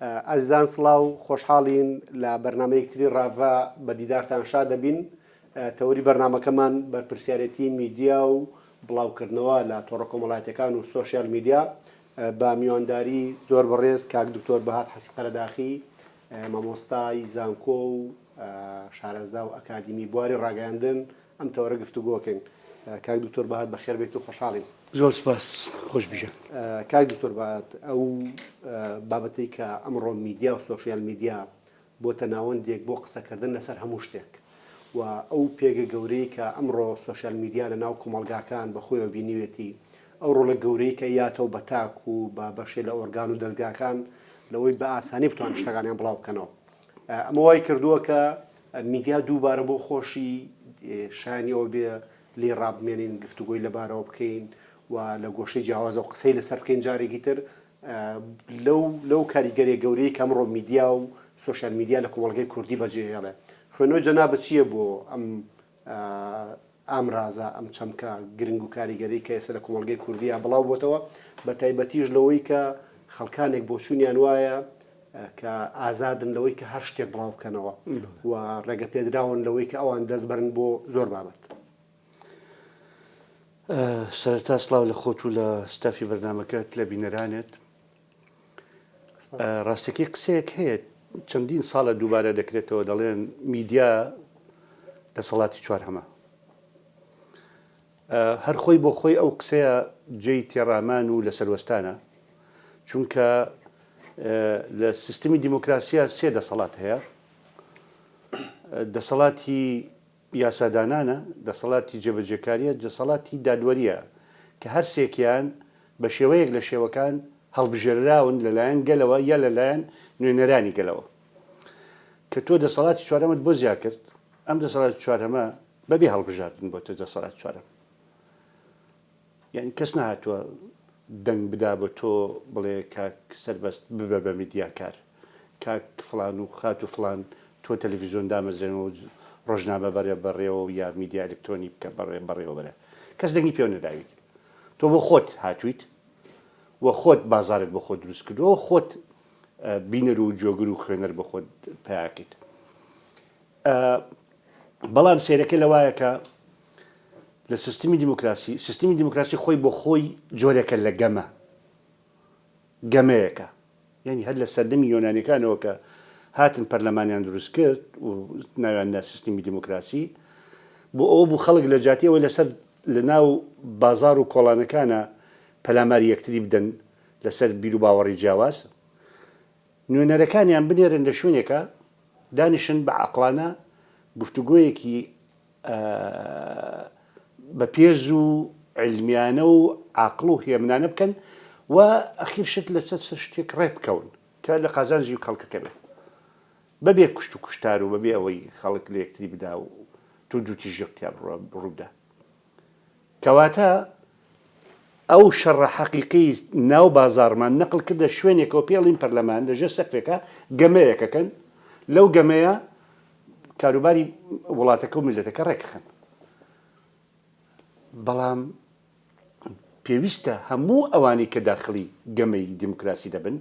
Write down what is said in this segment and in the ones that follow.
ئازیزان سڵاو خۆشحاڵین لە بەرنمەیەکتری ڕاڤا بە دیدارتان شا دەبین. تەوری بەرنمەکەمان بەرپرسیارەتی میدیا و بڵاوکردنەوە لە تۆڕە کۆمەڵایەتیەکان و سۆشیال میدیا بە میوانداری زۆر بەڕێز کاک دکتۆر بەهات حەسی قەرەداخی، مامۆستای زانکۆ و شارەزا و ئەکادیمی بواری ڕاگەیاندن ئەم تەوەرە گفتوگۆکەین. کاک دکتۆر بەهات بەخێر بێت و خۆشحاڵین. زۆر سپاس، خۆش بژە. کاک دکتۆر بەهات، ئەو بابەتەی کە ئەمڕۆ میدیا و سۆشیال میدیا بۆتە ناوەندێک بۆ قسەکردن لەسەر هەموو شتێک و ئەو پێگە گەورەی کە ئەمڕۆ سۆشیال میدیا لە ناو کۆمەڵگاکان بەخۆیەوە بینیوێتی، ئەو ڕۆڵە گەورەی کە یاتەوە بە تاک و بە بەشێ لە ئۆرگان و دەستگاکان لەوەی بە ئاسانی بتوان شتەکانیان بڵاو بکەنەوە. ئەمە وای کردووە کە میدیا دووبارە بۆ خۆشی شایانیەوە بێ لێ ڕابمێنین، گفتوگۆی لەبارەوە بکەین و لە گۆشەی جیاوازە و قسەی لەسەر بکەین جارێکی تر لەو کاریگەری گەورەی کە ئەمڕۆ میدیا و سۆشیال میدیا لە کۆمەڵگەی کوردی بەجێهێڵێ. خوێنەوەی جەنابەت چییە بۆ ئەم رازە، ئەم چەمکە گرنگ و کاریگەری کە ئێستا لە کۆمەڵگەی کوردیە بڵاو بۆتەوە، بە تایبەتیش لەوەی کە خەڵکانێک بۆ چوونیان وایە کە ئازادن لەوەی کە هەر شتێک بڵاو بکەنەوە و ڕێگە پێدراون لەوەی کە ئەوان دەست بەرن بۆ زۆر بابەت. سەرەتا سڵاو لە خۆت و لە ستافی بەرنامەکەت لە بینەرانێت. ڕاستەکەی قسەیەک هەیە چەندین ساڵە دووبارە دەکرێتەوە، دەڵێن میدیا دەسەڵاتی چوارهەمە. هەر خۆی بۆ خۆی ئەو قسەیە جێی تێڕامان و لە سەروەستانە، چونکە لە سیستمی دیموکراسیە سێ دەسەڵات هەیە: دەسەڵاتی یاسادانانە، دەسەڵاتی جێبەجێکاریە، دەسەڵاتی دادوەریە کە هەر سێکیان بە شێوەیەک لە شێوەکان هەڵبژێراون لەلایەن گەلەوە یا لەلایەن نوێنەرانی گەلەوە. کە تۆ دەسەڵاتی چوارەمەت بۆ زیاد کرد، ئەم دەسەڵاتی چوارەمە بەبێ هەڵبژاردن بۆ تۆ دەسەڵاتی چوارەم. یعنی کەس نهاتووە دەنگ بدا بە تۆ بڵێ کاک سەربەست ببە بە میدیاکار، کاک فڵان و خات و فڵان تۆ تەلەڤیزیۆن دامەزێنەوە ڕۆژنامە بەرێ بەڕێوە یا میدیا ئەلکترۆنی بکە بەڕێوە بەرە. کەس دەنگی پێ نەداویت. تۆ بۆ خۆت هاتوویت و خۆت بازارت بۆ خۆت دروست کردووە، خۆت بینەر و جۆگر و خوێنەر بە خۆت پیاکەیت. بەڵام سێرەکە لەوایە کە لە سیستمی دیموکراسی خۆی بۆ خۆی جۆرێکە لە گەمەیەکە. یعنی هەر لە سەردەمی یۆنانیەکانەوە کە هاتن پەرلەمانیان دروست کرد و ناویاندا سیستمی دیموکراسی، بۆ ئەوە بوو خەڵک لە جاتیەوە لەسەر لە ناو بازار و کۆڵانەکانە پەلاماری یەکتری بدەن لەسەر بیر و باوەڕی جیاواز، نوێنەرەکانیان بنێرن لە شوێنێکە دانیشن بە عەقڵانە گفتوگۆیەکی بە پێز و علمیانە و عاقڵ و هێمنانە بکەن و ئەخیر شت لەسەر شتێک ڕێ بکەون کە لە قازانجی و خەڵکەکە بێت، بەبێ کوشت و کوشتار و بەبێ ئەوەی خەڵک لە یەکتری بدا و تو دوتی ژێکتیا ڕوودا. کەواتە ئەو شەڕە حەقیقی ناو بازارمان نەقل کردە شوێنێکەوە پێڵین پەرلەمان لەژێر سەقفێکە گەمەیەکەکەن، لەو گەمەیە کاروباری وڵاتەکە و میلەتەکە ڕێکخن. بەڵام پێویستە هەموو ئەوانی کە داخلی گەمەی دیموکراسی دەبن،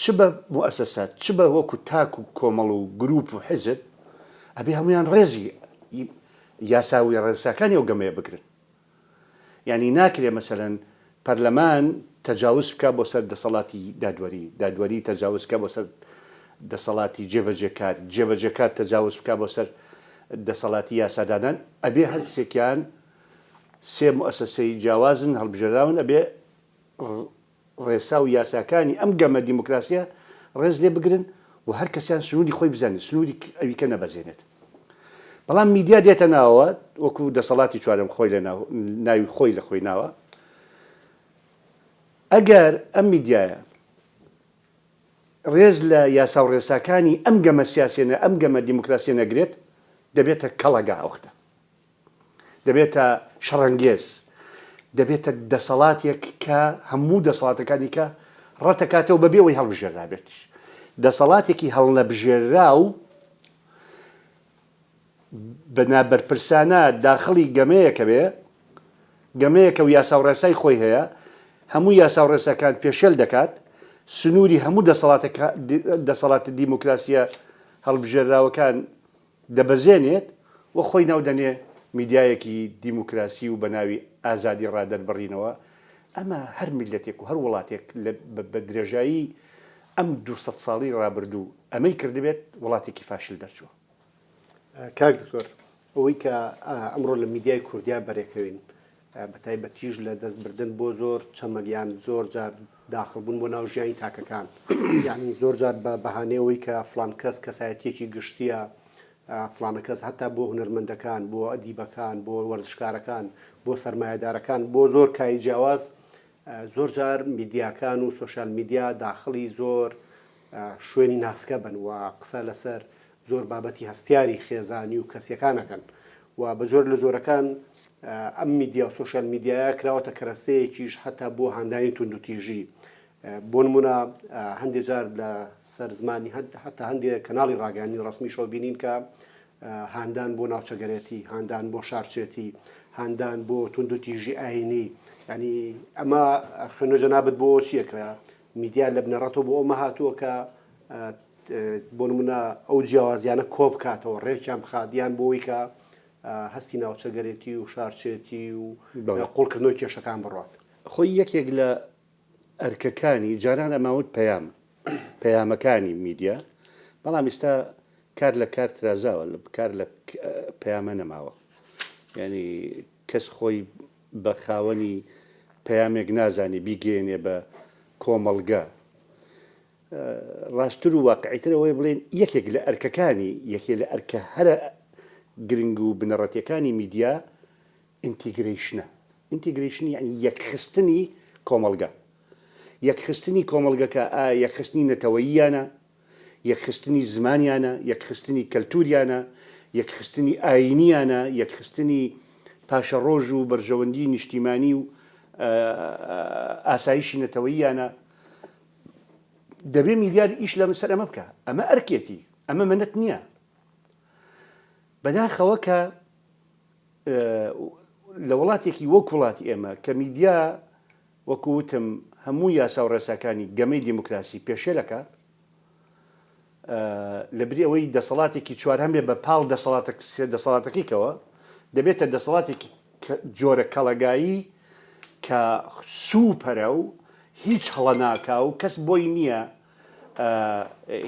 چ بە موئەسەسات، چ بە وەکو تاک و کۆمەڵ و گروپ و حیزب، ئەبێ هەمویان ڕێزی یاساوی ڕێساکانی ئەو گەمەیە بگرن. یعنی ناکرێ مەسەلەن پەرلەمان تەجاوز بکە بۆ سەر دەسەڵاتی دادوەری تەجاوز بکە بۆ سەر دەسەڵاتی جێبەجێکار تەجاوز بکە بۆ سەر دەسەڵاتی یاسادانان. ئەبێ هەر سێکیان سێ موئەسەسەی جیاوازن هەڵبژێراون، ئەبێ ڕێسا و یاساکانی ئەم گەمە دیموکراسیە ڕێز لێ بگرن و هەر کەسیان سنووری خۆی بزانێت، سنووری ئەویکە نەبەزێنێت. بەڵام میدیا دێتە ناوە وەکو دەسەڵاتی چوارەم خۆی لە ناوی خۆی لە خۆی ناوە. ئەگەر ئەم میدیایە ڕێز لە یاسا و ڕێساکانی ئەم گەمە سیاسێنە ئەم گەمە دیموکراسی نەگرێت، دەبێتە کەڵەگا ئەوختە، دەبێتە شەڕەنگێز، دەبێتە دەسەڵاتێک کە هەموو دەسەڵاتەکانی کە ڕەتەکاتەوە بەبێ ئەوەی هەڵبژێرابێتش. دەسەڵاتێکی هەڵنەبژێرا و بەنابەرپرسانە داخڵی گەمەیەکە بێ، گەمەیەکە و یاسا و ڕێسای خۆی هەیە، هەموو یاسا و ڕێساکان پێشێل دەکات، سنووری هەموو دەسەڵاتە دیموکراسیە هەڵبژێراوەکان دەبەزێنێت و خۆی ناودەنێ میدیایەکی دیموکراسی و بە ناوی ئازادی ڕادەربڕینەوە. ئەمە هەر میلەتێک و هەر وڵاتێک بە درێژایی ئەم 200 ساڵی ڕابردوو ئەمەی کردبێت وڵاتێکی فاشل دەرچووە. کاک دکتۆر، ئەوەی کە ئەمڕۆ لە میدیای کوردیا بەرێکەوین بە تایبەتیش لە دەستبردن بۆ زۆر چەمەلیان زۆر جار داخڵبوون بۆ ناو ژیانی تاکەکان، یعنی زۆر جار بە بەهانەیەوەی کە فلان کەس کەسایەتێکی گشتیە، فلانە کەس هەتا بۆ هونەرمەندەکان، بۆ ئەدیبەکان، بۆ وەرزشکارەکان، بۆ سەرمایهدارەکان، بۆ زۆر کای جیاواز زۆر جار میدیاکان و سۆشیال میدیا داخڵی زۆر شوێنی ناسکە بن و قسە لەسەر زۆر بابەتی هەستیاری خێزانی و کەسیەکانەکەن و بە زۆر لە زۆرەکان ئەم میدیا و سۆشیال میدیایە کراوەتە کەرەستەیەکیش هەتا بۆ هاندانی توندوتیژی. بۆ نمونە هەندێک جار لە سەر زمانی هەتا هەندێک کەناڵی ڕاگەیاندنی ڕەسمیشەوە بینین کە هاندان بۆ ناوچەگەرێتی، هاندان بۆ شارچێتی، هاندان بۆ توندوتیژی ئاینی. ینی ئەمە خوێنەجەنابەت بۆ چییە کە میدیا لە بنەڕەتەوە بۆ ئەمە هاتووە کە بۆ نمونە ئەو جیاوازیانە کۆ بکاتەوە، ڕێکیان بخاتیان بۆی کە هەستی ناوچەگەرێتی و شارچێتی و قوڵکردنەوەی کێشەکان بڕات. خۆی یەکێک لە ئەرکەکانی جاران ئەماوت پەیامەکانی میدیا، بەڵام ئێستا کار لە کار ترازاوە، کار لە پەیامە نەماوە. یعنی کەس خۆی بە خاوەنی پەیامێک نازانی بیگەێنێ بە کۆمەڵگە. ڕاستتر و واقعیترەوەی بڵێن یەکێک لە ئەرکەکانی یەکێ لە ئەرکە هەرە گرنگ و بنەڕەتیەکانی میدیا ئینتیگریشنە. ئینتیگریشنی یعنی یەکخستنی کۆمەڵگە، یەکخستنی کۆمەڵگەکە یەکخستنی نەتەوەییانە، یەکخستنی زمانیانە، یەکخستنی کەلتوریانە، یەکخستنی ئاینیانە، یەکخستنی پاشە ڕۆژ و بەرژەوەندی نیشتیمانی و ئاسایشی نەتەوەییانە. دەبێ میدیار ئیش لە سەر ئەمە بکە. ئەمە ئەرکێتی، ئەمە منەت نییە. بەداخەوە کە لە وڵاتێکی وەک وڵاتی ئێمە کە میدیا وەکوتم هەموو یاسا و ڕێساکانی گەمەی دیموکراسی پێشێلەکە، لەبری ئەوەی دەسەڵاتێکی چوار هەمێ بە پاڵ دەسەڵاتەکەیکەوە دەبێتە دەسەڵاتێکی جۆرە کەڵەگایی کە سوپەرە و هیچ هەڵە ناکا و کەس بۆی نییە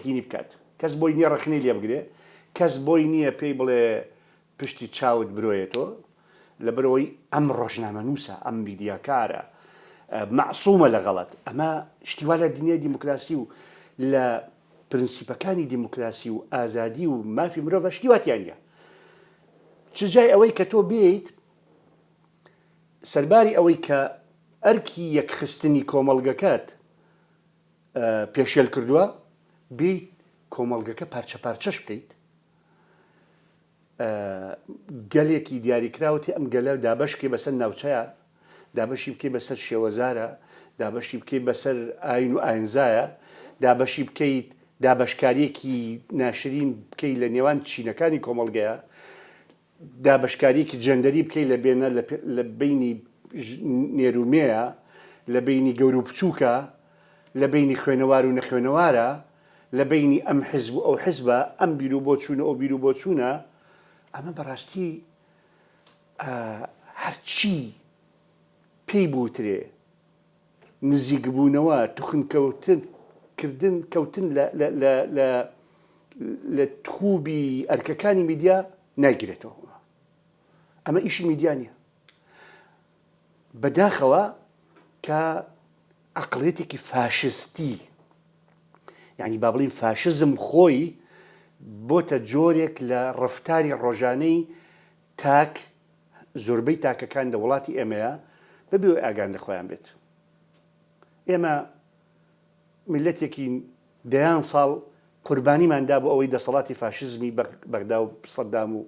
هینی بکات، کەس بۆی نییە ڕەخنەی لێ بگرێ، کەس بۆی نییە پێی بڵێ پشتی چاوت برۆیێتەوە. لەبەرەوەی ئەم ڕۆژنامە نووسە، ئەم میدیاکارە، مەعسوومە لە غەڵەت. ئەمە شتیوا لە دنیای دیموکراسی و لە پرینسیپەکانی دیموکراسی و ئازادی و مافی مرۆڤ شتیواتیان نیە. چ جای ئەوەی کە تۆ بێیت سەرباری ئەوەی کە ئەرکی یەکخستنی کۆمەڵگەکەت پێشێل کردووە، بیت کۆمەڵگەکە پارچە پارچەش بکەیت، گەلێکی دیاریکراوەتی ئەم گەلە دابەشکی بەسەر ناوچەیە، دابەشی بکەی بەسەر شێوەزارە، دابەشی بکەی بەسەر ئاین و ئاینزایە، دابەشی بکەیت دابەشکاریەکی ناشرین بکەی لە نێوان چینەکانی کۆمەڵگەیە، دابەشکاریەکی جەندەری بکەی لە بینی نێرومەیە، لە بینی گەور و بچووکە، لە بینی خوێنەوار و نەخوێنەوارە، لە بینی ئەم حزب و ئەو حزبە، ئەم بیر و بۆ چوونە ئەو بیر و بۆ چوونە. ئەمە بەڕاستی هەرچی پێی بوترێ نزیک بوونەوە توخنکردن کەوتن لە تووبی ئەرکەکانی میدیا نایگرێتەوە. ئەمە ئیشی میدیا نییە. بەداخەوە کە عەقڵیەتێکی فاشستی، یعنی با بڵین فاشزم خۆی بۆتە جۆرێک لە ڕفتاری ڕۆژانەی تاک زۆربەی تاکەکان لە وڵاتی ئێمەیە بەبێ ئاگان لە خۆیان بێت. ئێمە میلەتێکی دەیان ساڵ قوربانیماندا بۆ ئەوەی دەسەڵاتی فاشزمی بەغدا و سەدام و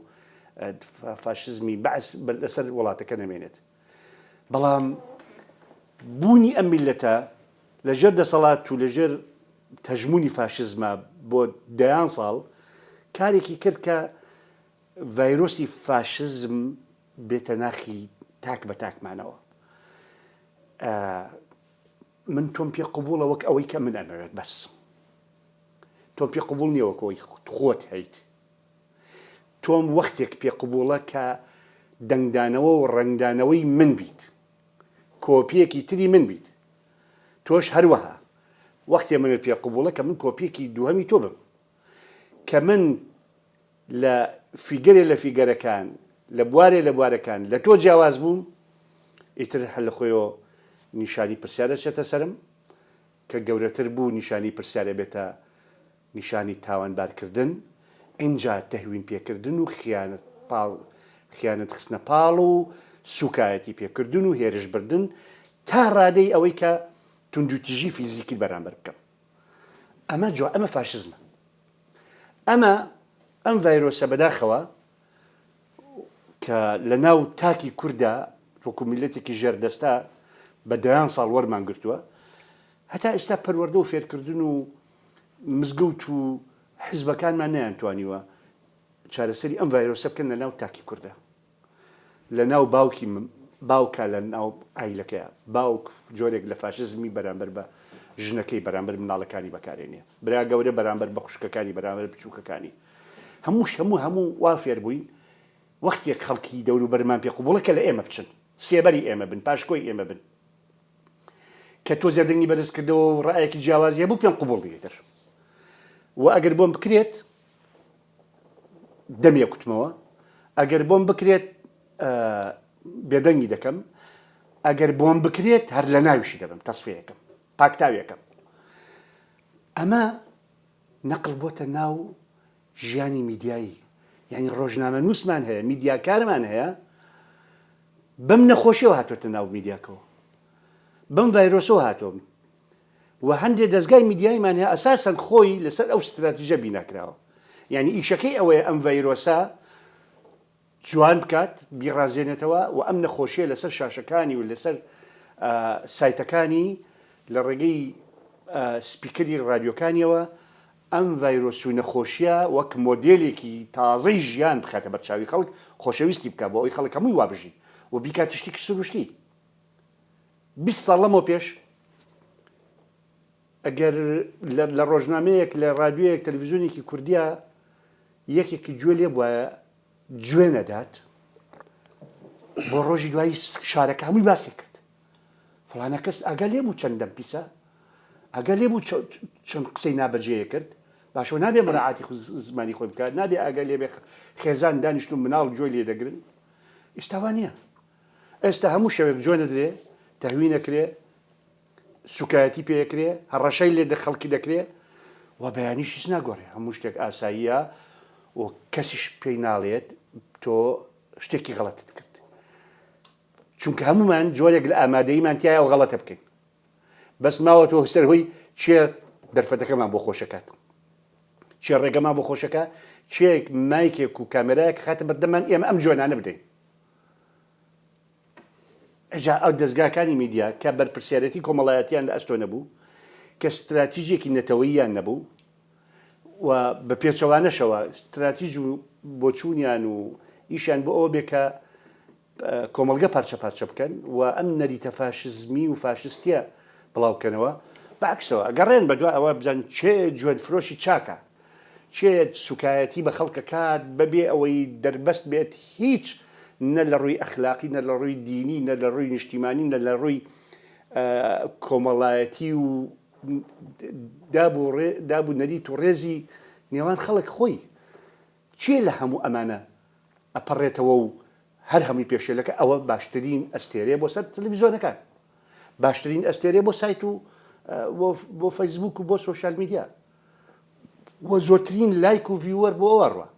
فاشزمی بەعس لەسەر وڵاتەکە نەمێنێت. بەڵام بوونی ئەم میلەتە لەژێر دەسەڵات و لەژێر تەژمونی فاشزمە بۆ دەیان ساڵ کارێکی کرد کە ڤایرۆسی فاشزم بێتە ناخی تاک بە تاکمانەوە. من تۆم پێ قبوڵە وەک ئەوەی کە من ئەمەوێت بەس تۆم پێ قبول نییە وەک ئەوەی خۆت هەیت تۆم وەختێک پێ قبوڵە کە دەنگدانەوە و ڕنگدانەوەی من بیت کۆپیەکی تری من بیت تۆش هەروەها وەختێ منت پێ قبوڵە کە من کۆپیەکی دووهەمی تۆ بم کە من لە فیگەرێ لە فیگەرەکان لە بوارێ لە بوارەکان لە تۆ جیاواز بووم ئیتر هەر لە خۆیەوە نیشانی پرسیارە چێتە سەرم کە گەورەتر بوو نیشانی پرسیارە بێتە نیشانی تاوانبارکردن اینجا تەهوین پێکردن و خیانەت خستنە پاڵ و سوکایەتی پێکردن و هێرش بردن تا ڕادەی ئەوەی کە توندوتیژی فیزیکی بەرامبەر بکەم ئەمە فاشزمە ئەم ڤایرۆسە بەداخەوە کە لە ناو تاکی کووردا وەکو میلەتێکی ژێردەستا بە دەیان ساڵ وەرمان گرتووە هەتا ئێستا پەروەردە و فێرکردن و مزگەوت و حیزبەکانمان نەیانتوانیوە چارەسەری ئەم ڤایرۆسە بکەن لە ناو تاکی کووردا لە ناو باوکە لە ناو ئایلەکەیە باوک جۆرێک لە فاشزمی بەرامبەر بە ژنەکەی بەرامبەر مناڵەکانی بەکارێنێ برا گەورە بەرامبەر بە خوشکەکانی بەرامبەر بچووکەکانی هەموو وا فێر بووین وەختێک خەڵکی دەور و بەرمان پێ قبوڵە کە لە ئێمە بچن سێبەری ئێمە بن پاشکۆی ئێمە بن کە تۆ زێدەنگی بەرز کردەوە و ڕایەکی جیاوازیە بوو پێم قبوڵ دیتر و ئەگەر بۆم بکرێت دەمێ کوتمەوە ئەگەر بۆم بکرێت بێدەنگی دەکەم ئەگەر بۆم بکرێت هەر لە ناویشی دەبم تەسفیەکەم پاکتاویەکەم ئەمە نەقل بۆتە ناو ژیانی میدیایی یعنی ڕۆژنامە نووسمان هەیە میدیاکارمان هەیە بەم نەخۆشیەوە هاتوۆتە ناو میدیاکەوە بەم ڤایرۆسەوە هاتۆم و هەندێک دەستگای میدیایمان هەیە ئەساسەن خۆی لەسەر ئەو ستراتیژە بیناکراوە یعنی ئیشەکەی ئەوەیە ئەم ڤایرۆسە جوان بکات بیڕازێنێتەوە و ئەم نەخۆشیە لەسەر شاشەکانی و لەسەر سایتەکانی لە ڕێگەی سپیکەری ڕادیۆکانیەوە ئەم ڤایرۆس و نەخۆشیە وەک مۆدێلێکی تازەی ژیان بخاتە بەرچاوی خەڵک خۆشەویستی بکە بۆ ئەوی خەڵک هەمووی وابژی و بیکات تشتێکی سروشتی 20 ساڵ لەمەوە پێش ئەگەر لە ڕۆژنامەیەک لە ڕادیۆیەک تەلەڤیزیۆنێکی کوردیا یەکێکی گوێ لێ بووایە گوێ نەدات بۆ ڕۆژی دوایی شارەکە هەمووی باسی کرد فڵانە کەس ئاگا لێ بوو چەندەم پیسە ئاگا لێ بوو چەند قسەی نابەجێیە کرد باشەوە نابێ مراعاتی زمانی خۆی بکات نابێ ئاگا لێ بێ خێزان دانیشتون مناڵ گوێ لێ دەگرن ئێستاوا نییە ئێستا هەموو شەوێک گوێ نەدرێ تەهوین ئەکرێ سوکایەتی پێکرێ هەڕەشەی لێ خەڵکی دەکرێ و بەیانیشیش ناگۆڕێ هەموو شتێک ئاساییە و کەسیش پێی ناڵێت تۆ شتێکی غەڵەتت کرد چونکە هەمومان جۆرێک لە ئامادەییمان تایە ئەو غەڵەتە بکەین بەس ماوە تۆ هەستەر هۆی چێ دەرفەتەکەمان بۆ خۆشەکات چێ ڕێگەمان بۆ خۆشەکە چێک مایکێک و کامێرایەک خاتە بەردەمان ئێمە ئەم جوانانە بدەین ئەجا ئەو دەستگاکانی میدیا کە بەرپرسیارەتی کۆمەڵایەتیان لە ئەستۆ نەبوو کە استراتیژێکی نەتەوەییان نەبوو و بە پێچەوانەشەوە استراتیژ و بۆچوونیان و ئیشان بۆ ئەوە بێ کە کۆمەڵگە پارچە پارچە بکەن و ئەم نەریتە فاشزمی و فاشستیە بڵاوکەنەوە بەعکسەوە ئەگەڕێن بە دوای ئەوە بزان چێ جوێن فرۆشی چاکە چێ سوکایەتی بە خەڵکە کات بەبێ ئەوەی دەربەست بێت هیچ نە لە ڕووی ئەخلاقی نە لە ڕووی دینی نە لە ڕووی نیشتیمانی نە لە ڕووی کۆمەڵایەتی و دابوو نەریت و ڕێزی نێوان خەڵک خۆی چێ لە هەموو ئەمانە ئەپەڕێتەوە و هەر هەمووی پێشێلەکە ئەوە باشترین ئەستێرەیە بۆ سەر تەلەڤیزۆنەکان باشترین ئەستێرەیە بۆ سایت و بۆ فەیسبوک و بۆ سۆشیال میدیا وە زۆرترین لایک و ڤیوەر بۆ ئەوەڕوە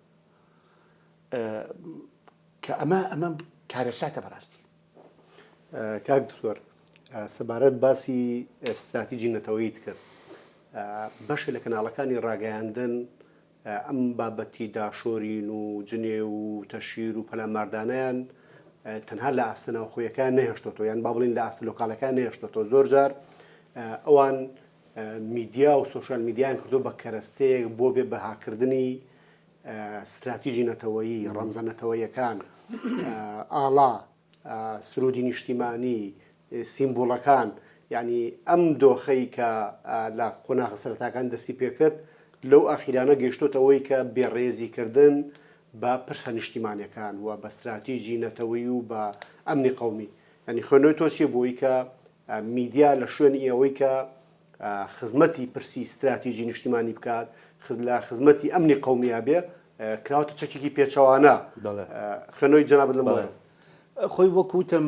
کە ئەمە کارەساتە بەڕاستی کاک دکتۆر سەبارەت باسی استراتیژی نەتەوەییت کرد بەشێک لە کەناڵەکانی ڕاگەیاندن ئەم بابەتی داشۆرین و جنێ و تەشیر و پەلاماردانیان تەنها لە ئاستە ناوخۆیەکان نەهێشتۆتەوە یان با بڵین لە ئاستە لۆکاڵەکان نەهێشتۆتەوە زۆر جار ئەوان میدیا و سۆشیال میدیایان کردو بە کەرەستەیەک بۆ بێ بەهاکردنی استراتیژی نەتەوەیی ڕەمزە نەتەوەییەکان ئاڵا سرودی نیشتیمانی سیمبۆڵەکان یعنی ئەم دۆخەی کە لە قۆناغە سەرەتاکان دەستی پێکرد لەو ئاخیرانە گەیشتۆتەوەی کە بێڕێزیکردن بە پرسە نیشتیمانیەکان و بە استراتیژی نەتەوەی و بە ئەمنی قەومی. ینی خوێنەوەی تۆچیە بۆی کە میدیا لە شوێنی ئەوەی کە خزمەتی پرسی استراتیژی نیشتیمانی بکات لە خزمەتی ئەمنی قەومیە بێ کراوەتە چەکێکی پێچەوانە. خوێنەوەی جەنابەت لەم خۆی وەکوتم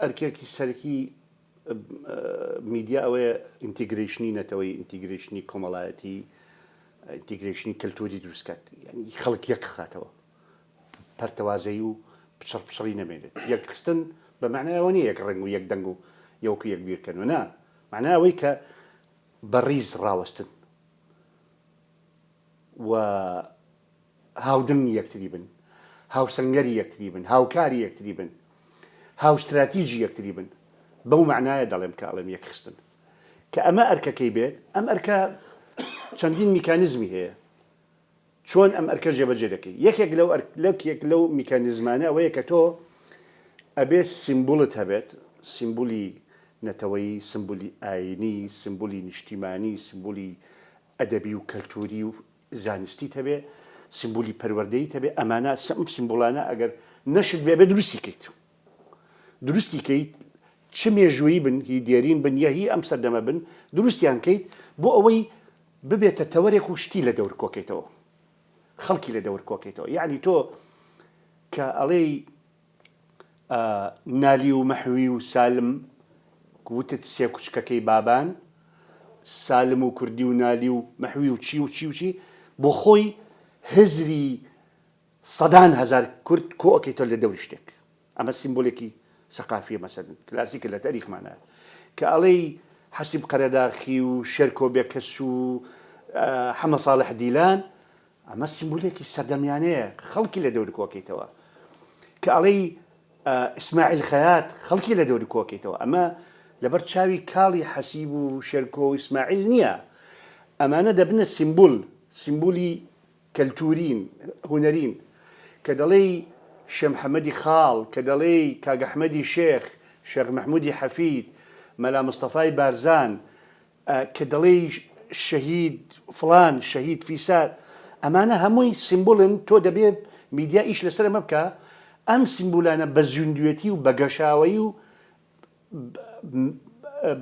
ئەرکێکی سەرەکی میدیا ئەوەیە ئینتیگریشنی نەتەوەی ئینتیگریشنی کۆمەڵایەتی ئینتیگریشنی کەلتوری دروستکات ینی خەڵک یەک خاتەوە پەرتەوازەی و پشڕی نەمێنێت یەک خستن بە معنایەوە نیە یەک ڕنگ و یەک دەنگ و یەوەکو یەک بیرکەن و نا معنای ئەوەی کە بەڕیز ڕاوەستن و هاودنی یەکتری بن هاوسەنگەری یەکتری بن هاوکاری یەکتری بن هاوستراتیژی یەکتری بن بەو معنایە دەڵێم کە ئەڵێم یەک خستن کە ئەمە ئەرکەکەی بێت ئەم ئەرکە چەندین میکانیزمی هەیە چۆن ئەم ئەرکە جێبەجێ دەکەی یەکێک لەو میکانیزمانە ئەوەیە کە تۆ ئەبێت سیمبولت هەبێت سیمبولی نەتەوەی سمبولی ئاینی سمبولی نیشتیمانی سمبولی ئەدەبی و کەلتوری و زانستی هەبێ سمبولی پەروەردەیت هەبێ ئەمانە ئەم سیمبولانە ئەگەر نەشت بێ دروستی کەیت دروستی کەیت چ مێژووی بن هی دێرین بن یا هی ئەم سەردەمە بن دروستیان کەیت بۆ ئەوەی ببێتە تەوەرێک و شتی لە دەور کۆکەیتەوە خەڵکی لە دەور کۆکەیتەوە یعنی تۆ کە ئەڵێی نالی و مەحوی و سالم گوتت سێ کوچکەکەی بابان سالم و کوردی و نالی و مەحوی و چی و چی و چی بۆ خۆی هزری سەدان هەزار کورد کۆکەیتەوە لە دەوری شتێک ئەمە سیمبۆلێکی سەقافیە مەسەلەن کلاسیکە لە تاریخمانە کە ئەڵێی حەسیب قەرەداخی و شێرکۆ بێکەس و حەمە ساڵح دیلان ئەمە سیمبولێکی سەردەمیانەیە خەڵکی لە دەوری کۆکەیتەوە کە ئەڵێی ئیسماعیل خەیات خەڵکی لە دەوری کۆکەیتەوە ئەمە لەبەر چاوی کاڵی حەسیب و شێرکۆ و ئیسماعیل نییە ئەمانە دەبنە سیمبولی کەلتورین هونەرین کە دەڵێی شێخ محەممەدی خاڵ کە دەڵێی کاگە ئەحمەدی شێخ شێخ مەحموودی حەفید مەلا مستەفای بارزان کە دەڵێی شەهید فڵان شەهید فیسار ئەمانە هەمووی سیمبولن تۆ دەبێت میدیا ئیش لەسەر ئەمە بکە ئەم سیمبولانە بە زوندوێتی و بە گەشاوەی و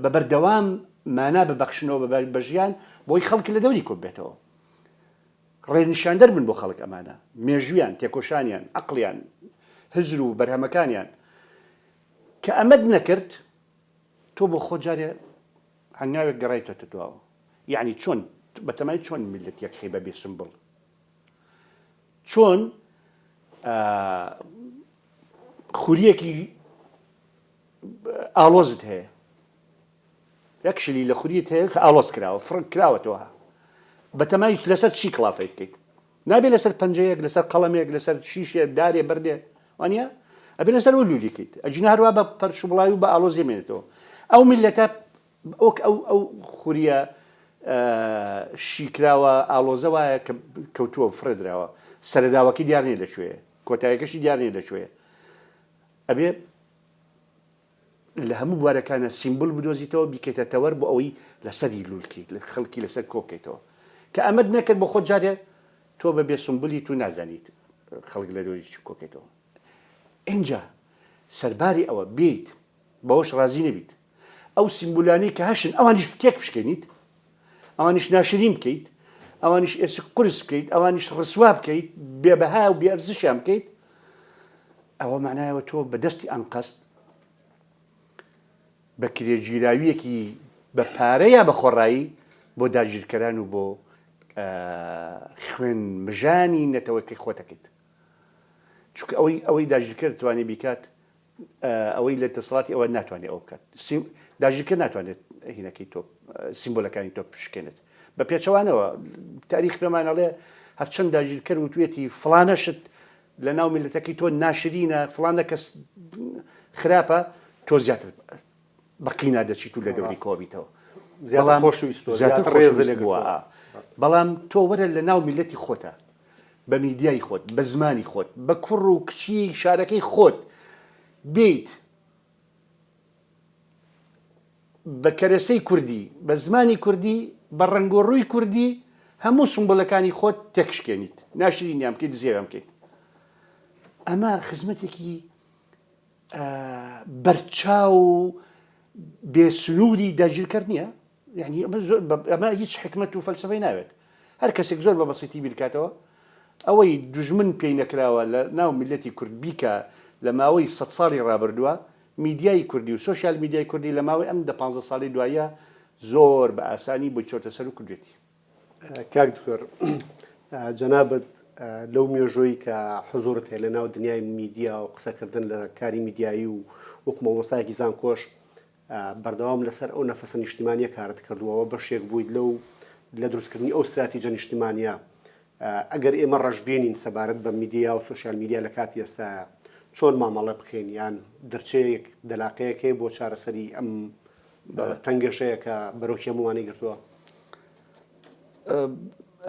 بە بەردەوام مانا ببەخشنەوە بە ژیان بۆی خەڵکی لە دەوری کۆ بێتەوە ڕێنیشاندەر بن بۆ خەڵک ئەمانە مێژویان تێکۆشانیان عەقڵیان هزر و بەرهەمەکانیان کە ئەمەد نەکرد تۆ بۆ خۆ جارێ هەنگاوێک گەڕایتەوە دواوە یعنی چۆن بەتەمای چۆن میلەت یەکخەی بەبێ سمبڵ چۆن خوریەکی ئاڵۆزت هەیە یەکشلی لە خوریت هەیە کە ئاڵۆز کراوە فڕک کراوەتەوە بەتەمای لەسەر چی کڵافەی بکەیت نابێت لەسەر پەنجەیەک لەسەر قەڵەمێک لەسەر شیشێ دارێ بەردێ وانە ئەبێ لەسەر لولیکەیت ئەجینا هەروە بە پەرشوبڵاوی و بە ئاڵۆزی مێنێتەوە ئەو میلەتە ئەو خوریە شیکراوە ئاڵۆزە وایە کە کەوتووە فرەدراوە سەرەداوەکی دیارنێ لەکوێیە کۆتاییەکەشی دیارنێ لەکوێیە ئەبێ لە هەموو بوارەکانە سیمبل بدۆزیتەوە بیکەیتە تەوەر بۆ ئەوەی لەسەری لولکەیت لە خەڵکی لەسەر کۆکەیتەوە کە ئەمەد نەکرد بۆ خۆت جارێ تۆ بەبێ سمبولی تو نازانیت خەڵک لە دەوری چی کۆکەیتەوە اینجا سەرباری ئەوە بیت بەوەش ڕازی نەبیت ئەو سیمبولانەی کە هەشن ئەوانیش تێک بشکێنیت ئەوانیش ناشرین بکەیت ئەوانیش ئێسک قورس بکەیت ئەوانیش ڕسوا بکەیت بێبەها و بێئەرزشیان بکەیت ئەوە معنایەوە تۆ بەدەستی ئەم قەست بە کرێگیراویەکی بە پارە یا بە خۆڕایی بۆ داگیرکەران و بۆ خوێن مژانی نەتەوەکەی خۆتەکەیت چونکە ئەوەی داگیرکەر توانێت بیکات ئەوەی لە دەسەڵاتی ئەوە ناتوانێت ئەو بکات داگیرکەر ناتوانێت هینەکەی تۆ سیمبۆلەکانی تۆ پشکێنێت بە پێچەوانەوە تاریخ پێمانەڵێ هەرچەند داگیرکەر وتوێتی فڵانەشت لە ناو میلەتەکەی تۆ ناشرینە فڵانە کەس خراپە تۆ زیاتر بەقینا دەچیت و لە دەوری کۆبیتەوە زیاتر خۆشویستۆ زیاتر ڕێز لێبووە بەڵام تۆ وەرە لە ناو میلەتی خۆتە بە میدیای خۆت بە زمانی خۆت بە کوڕ و کچی شارەکەی خۆت بیت بە کەرەسەی کوردی بە زمانی کوردی بە ڕەنگۆڕووی کوردی هەموو سمبڵەکانی خۆت تێکشکێنیت ناشرینیان بکەیت زێوام بکەیت ئەمە خزمەتێکی بەرچاو و بێسنووری داگیرکرد نییە یعنی ئەمە هیچ حکمت و فەلسفەی ناوێت هەر کەسێک زۆر بە بەسیتی بیرکاتەوە ئەوەی دوژمن پێی نەکراوە لە ناو میلەتی کورد بیکە لە ماوەی 100 ساڵی ڕابردووە میدیای کوردی و سۆشیال میدیای کوردی لە ماوەی ئەم 15 ساڵی دوایە زۆر بە ئاسانی بۆی چۆتە سەر و کوردێتی کاک دکتۆر جەنابەت لەو مێژۆی کە حزورت هەیە لە ناو دنیای میدیا و قسەکردن لە کاری میدیایی و وەک مامۆستایەکی زانکۆش بەردەوام لەسەر ئەو نەفەسە نیشتیمانیە کارت کردووەوە بەشێک بوویت لە دروستکردنی ئەو استراتیجە نیشتیمانیە ئەگەر ئێمە ڕەشبێنین سەبارەت بە میدیا و سۆشیال میدیا لە کاتی ئێستاە چۆن مامەڵە بکەین یان دەرچەیەک دەلاقەیەک هەیە بۆ چارەسەری ئەم تەنگەشەیە کە بەرەو هەمووانی گرتووە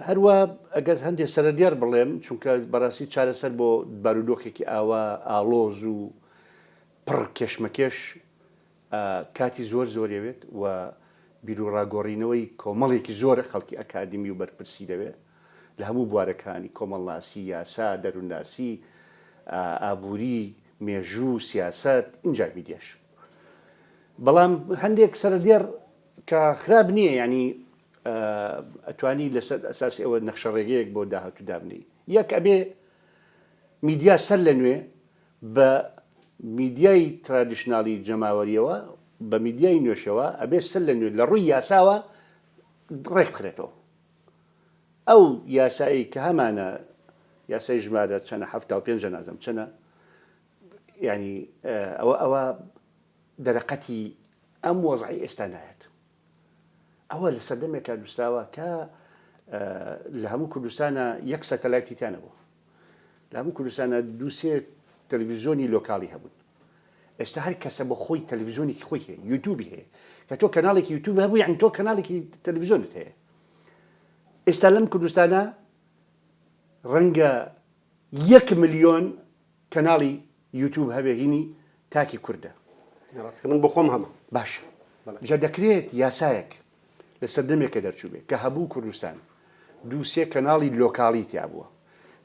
هەروە ئەگەر هەندێک سەرەدیار بڵێم چونکە بەڕاستی چارەسەر بۆ بارودۆخێکی ئاوا ئاڵۆز و پڕ کێشمەکێش کاتی زۆرێوێت و بیرروڕاگۆڕینەوەی کۆمەڵێکی زۆر خەڵکی ئەکادمی و بەرپرسی دەوێت لە هەموو بوارەکانی کۆمەڵناسی یاسا دەروونناسی ئابووری مێژوو سیاست اینجا میدیاش بەڵام هەندێک سەرەدیار کە خراپ نییە ینی ئەتوانی لەسەر ئەساسی ئەوە نەخشەڕێگەیەک بۆ داهاتوو دابنی یەک ئەبێ میدیا سەر لە نوێ بە میدیای ترادیشناڵی جەماوەریەوە بە میدیای نوێشەوە ئەبێ سەر لە نوێ لە ڕووی یاساوە ڕێک بخرێتەوە ئەو یاسایی کە هەمانە یاسای ژمارە چەنە 75 نازم چەنە ینی ئەوە دەرەقەتی ئەم وەزعی ئێستا نایەت ئەوە لە سەردەمێکە دووستاوە کە لە هەموو کوردستانە یەک سەتەلایتی تیانە بوو لە هەموو کوردستانە دووسێ تەلەڤیزۆنی لۆکاڵی هەبوون ئێستا هەر کەسە بە خۆی تەلەڤیزۆنێکی خۆی هەیە یوتیوبی هەیە کە تۆ کەناڵێکی یوتیوب هەبوو یعنی تۆ کەناڵێکی تەلەڤیزۆنت هەیە ئێستا لەم کوردستانە ڕەنگە 1 ملیۆن کەناڵی یوتیوب هەبێ هینی تاکی کووردە من بۆ خۆم هەمە باش جا دەکرێت یاسایەک لە سەردەمێکە دەرچوو بێت کە هەبوو کوردستان دووسێ کەناڵی لۆکاڵی تیا بووە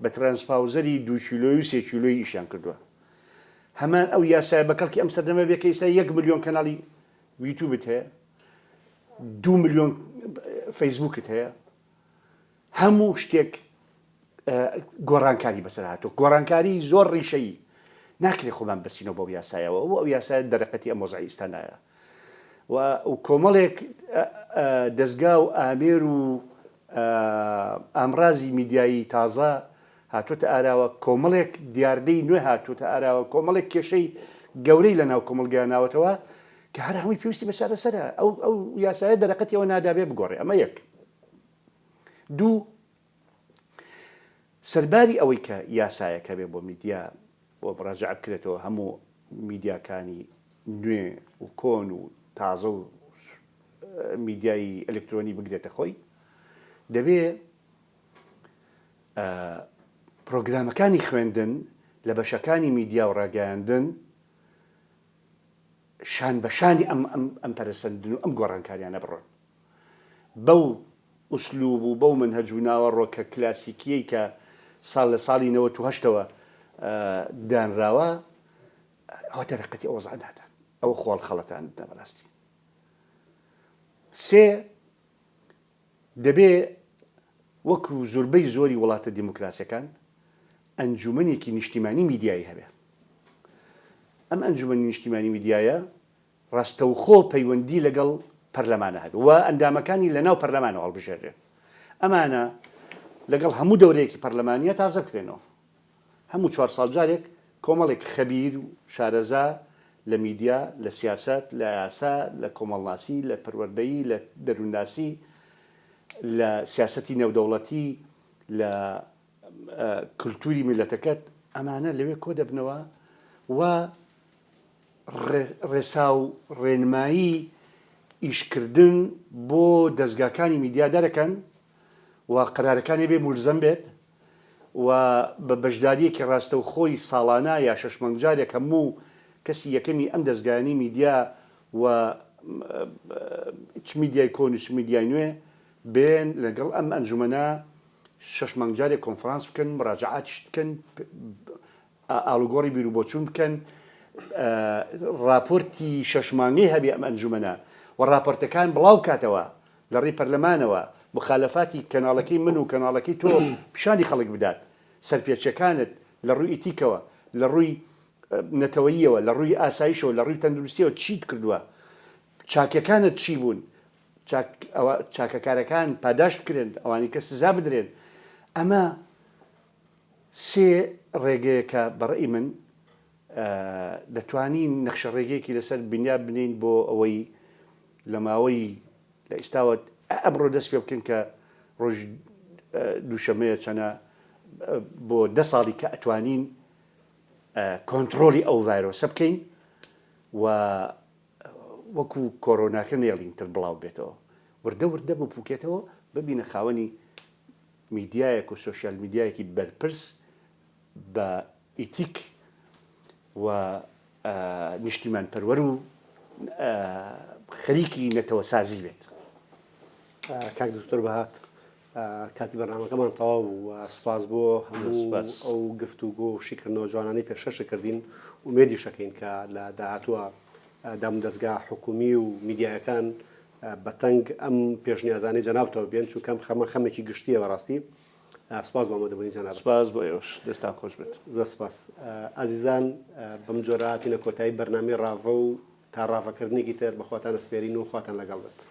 بە ترانسپاوزەری 2 کیلۆی و 3 کیلۆی ئیشیان کردووە هەمان ئەو یاسایە بەکەڵکی ئەم سەردەمە بێکە ئێستا 1 ملیۆن کەناڵی یوتیوبت هەیە 2 ملیۆن فەیسبووکت هەیە هەموو شتێک گۆڕانکاری بەسەر هاتووە گۆڕانکاری زۆر ڕیشەیی ناکرێت خۆمان بەسینەوە بۆ یاسایەوە و ئەو یاسایە دەرەقەتی ئەم وەزعی ئێستانایە و کۆمەڵێک دەستگا و ئامێر و ئامڕازی میدیایی تازە هاتوۆتە ئاراوە کۆمەڵێک دیاردەی نوێ هاتوۆتە ئاراوە کۆمەڵێک کێشەی گەورەی لە ناو کۆمەڵگەیاناوەتەوە کە هەر هەمووی پێویستی بە چارەسەرە ئەو یاسایە دەرەقەتی ئەوە نادابێ بگۆڕێ ئەمە یەک دوو سەرباری ئەوەی کە یاسایەکە بێ بۆ میدیا بۆ ڕاجع بکرێتەوە هەموو میدیاکانی نوێ و کۆن و تازە و میدیایی ئەلکترۆنی بگرێتە خۆی دەبێ پرۆگرامەکانی خوێندن لە بەشەکانی میدیا و ڕاگەیاندن شان بە شانی ئەم پەرسەندن و ئەم گۆڕانکاریانە بڕۆن بەو ئوسلوب و بەو منهەج و ناوەڕۆکە کلاسیکیەی کە ساڵ لە ساڵی 98ەوە دانراوە ئەوە دەرەقەتی ئەو وەزعە نادات ئەوە خۆڵ خەڵەتان بەڕاستی سێ دەبێ وەکو زۆربەی زۆری وڵاتە دیموکراسیەکان ئەنجومەنێکی نیشتیمانی میدیایی هەبێ ئەم ئەنجومەنی نیشتیمانی میدیایە ڕاستەوخۆ پەیوەندی لەگەڵ پەرلەمانە هەبێ و ئەندامەکانی لە ناو پەرلەمانەوە هەڵبژێرێ ئەمانە لەگەڵ هەموو دەورەیەکی پەرلەمانیە تازە بکرێنەوە هەموو 4 ساڵ جارێک کۆمەڵێک خەبیر و شارەزا لە میدیا لە سیاست لە یاسا لە کۆمەڵناسی لە پەروەردەیی لە دەروونناسی لە سیاسەتی نێودەوڵەتی لە کولتوری میلەتەکەت ئەمانە لەوێ کۆ دەبنەوە و ڕێسا و ڕێنمایی ئیشکردن بۆ دەستگاکانی میدیا دەرەکەن و قەرارەکانی بێ مولزەم بێت و بە بەشداریەکی ڕاستە و خۆی ساڵانە یا 6 مانگ جارێک هەموو کەسی یەکەمی ئەم دەستگایانی میدیا و چ میدیای کۆن چ میدیای نوێ بێن لەگەڵ ئەم ئەنجومەنە 6 مانگجارێک کۆنفرانس بکەن مراجعاتش بکەن ئاڵوگۆڕی بیرروبۆچوون بکەن راپۆرتی 6 مانگەی هەبێ ئەم ئەنجومەنە و راپۆرتەکان بڵاو کاتەوە لە ڕێی پەرلەمانەوە مخالەفاتی کەناڵەکەی من و کەناڵەکەی تۆ پیشانی خەڵک بدات سەرپێچەکانت لە ڕووی ئیتیکەوە لە ڕووی نەتەوەییەوە لە ڕووی ئاسایشەوە لە ڕووی تەندروستیەوە چیت کردووە چاکەکانت چی بوون چاکەکارەکان پاداش بکرێن ئەوانی کە سزا بدرێن ئەمە سێ ڕێگەیەکە بەڕێی من دەتوانین نەخشە ڕێگەیەکی لەسەر بنیا بنین بۆ ئەوەی لە ماوەی لە ئێستاوە ئەمڕۆ دەست پێ بکەن کە ڕۆژ دووشەمەیە چەنە بۆ 10 ساڵی کە ئەتوانین کۆنتترۆلی ئەو ڤایرۆسە بکەین و وەکو کۆرۆناکە نێڵینتر بڵاو بێتەوە وردە وردە بپوکێتەوە ببینە خاوەنی میدیایەک و سوۆسیال میدیایەکی بەرپرس بە ئیتیک و نیشتیمان پەروەر و خەریکی نەتەوە سازی بێت. کاک دکتۆر بەهات کاتی بەرنامەکەمان تەواو و سوپاس بۆ هەموو ئەو گفتوگۆ و شیکردنەوە جوانانەی پێشەشە کردین ومێدی شەکەین کە لە داهاتووە دام دەستگا حکومی و میدیایەکان بەتەنگ ئەم پێشنیازانەی جەنابتەوە بێن چونکە خەمێکی گشتیە بەڕاستی سپاس بۆ ئەمەدەبوونی جەناب. سپاس بۆ ئێوەش دەستان خۆش بێت. زۆر سپاس ئازیزان بەم جۆرە هاتینە کۆتایی بەرنامەی ڕاڤە و تا ڕاڤەکردنێکی تر بەخواتان ئەسپێرین و خواتان لەگەڵ بێت.